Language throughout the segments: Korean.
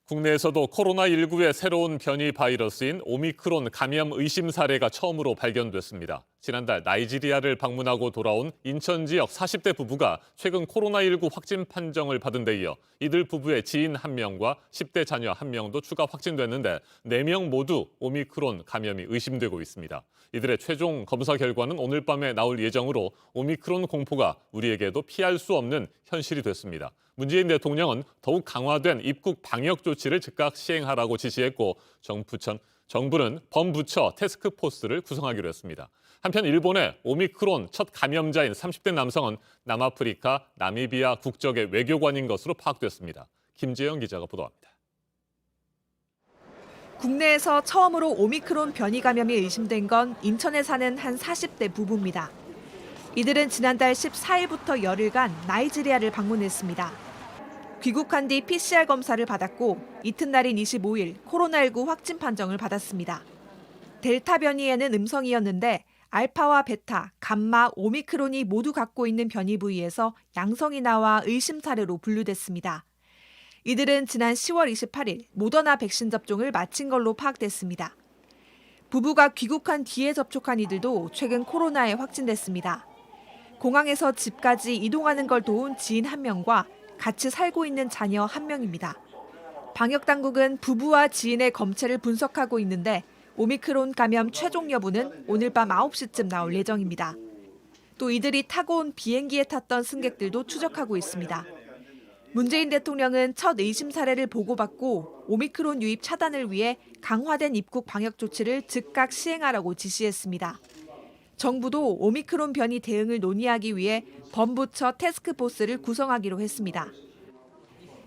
국내에서도 코로나19의 새로운 변이 바이러스인 오미크론 감염 의심 사례가 처음으로 발견됐습니다. 지난달 나이지리아를 방문하고 돌아온 인천 지역 40대 부부가 최근 코로나19 확진 판정을 받은 데 이어 이들 부부의 지인 1명과 10대 자녀 1명도 추가 확진됐는데 4명 모두 오미크론 감염이 의심되고 있습니다. 이들의 최종 검사 결과는 오늘 밤에 나올 예정으로 오미크론 공포가 우리에게도 피할 수 없는 현실이 됐습니다. 문재인 대통령은 더욱 강화된 입국 방역 조치를 즉각 시행하라고 지시했고 정부는 범부처 태스크포스를 구성하기로 했습니다. 한편 일본의 오미크론 첫 감염자인 30대 남성은 남아프리카 나미비아 국적의 외교관인 것으로 파악됐습니다. 김재영 기자가 보도합니다. 국내에서 처음으로 오미크론 변이 감염이 의심된 건 인천에 사는 한 40대 부부입니다. 이들은 지난달 14일부터 열흘간 나이지리아를 방문했습니다. 귀국한 뒤 PCR 검사를 받았고 이튿날인 25일 코로나19 확진 판정을 받았습니다. 델타 변이에는 음성이었는데 알파와 베타, 감마, 오미크론이 모두 갖고 있는 변이 부위에서 양성이 나와 의심 사례로 분류됐습니다. 이들은 지난 10월 28일 모더나 백신 접종을 마친 걸로 파악됐습니다. 부부가 귀국한 뒤에 접촉한 이들도 최근 코로나에 확진됐습니다. 공항에서 집까지 이동하는 걸 도운 지인 1명과 같이 살고 있는 자녀 1명입니다. 방역당국은 부부와 지인의 검체를 분석하고 있는데 오미크론 감염 최종 여부는 오늘 밤 9시쯤 나올 예정입니다. 또 이들이 타고 온 비행기에 탔던 승객들도 추적하고 있습니다. 문재인 대통령은 첫 의심 사례를 보고받고 오미크론 유입 차단을 위해 강화된 입국 방역 조치를 즉각 시행하라고 지시했습니다. 정부도 오미크론 변이 대응을 논의하기 위해 범부처 태스크포스를 구성하기로 했습니다.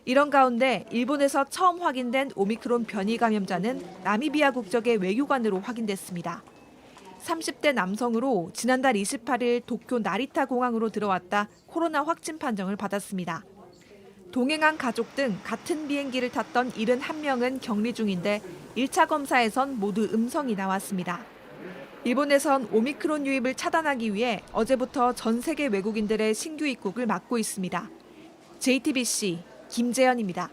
이런 가운데 일본에서 처음 확인된 오미크론 변이 감염자는 나미비아 국적의 외교관으로 확인됐습니다. 30대 남성으로 지난달 28일 도쿄 나리타 공항으로 들어왔다 코로나 확진 판정을 받았습니다. 동행한 가족 등 같은 비행기를 탔던 71명은 격리 중인데 1차 검사에선 모두 음성이 나왔습니다. 일본에선 오미크론 유입을 차단하기 위해 어제부터 전 세계 외국인들의 신규 입국을 막고 있습니다. JTBC 김재현입니다.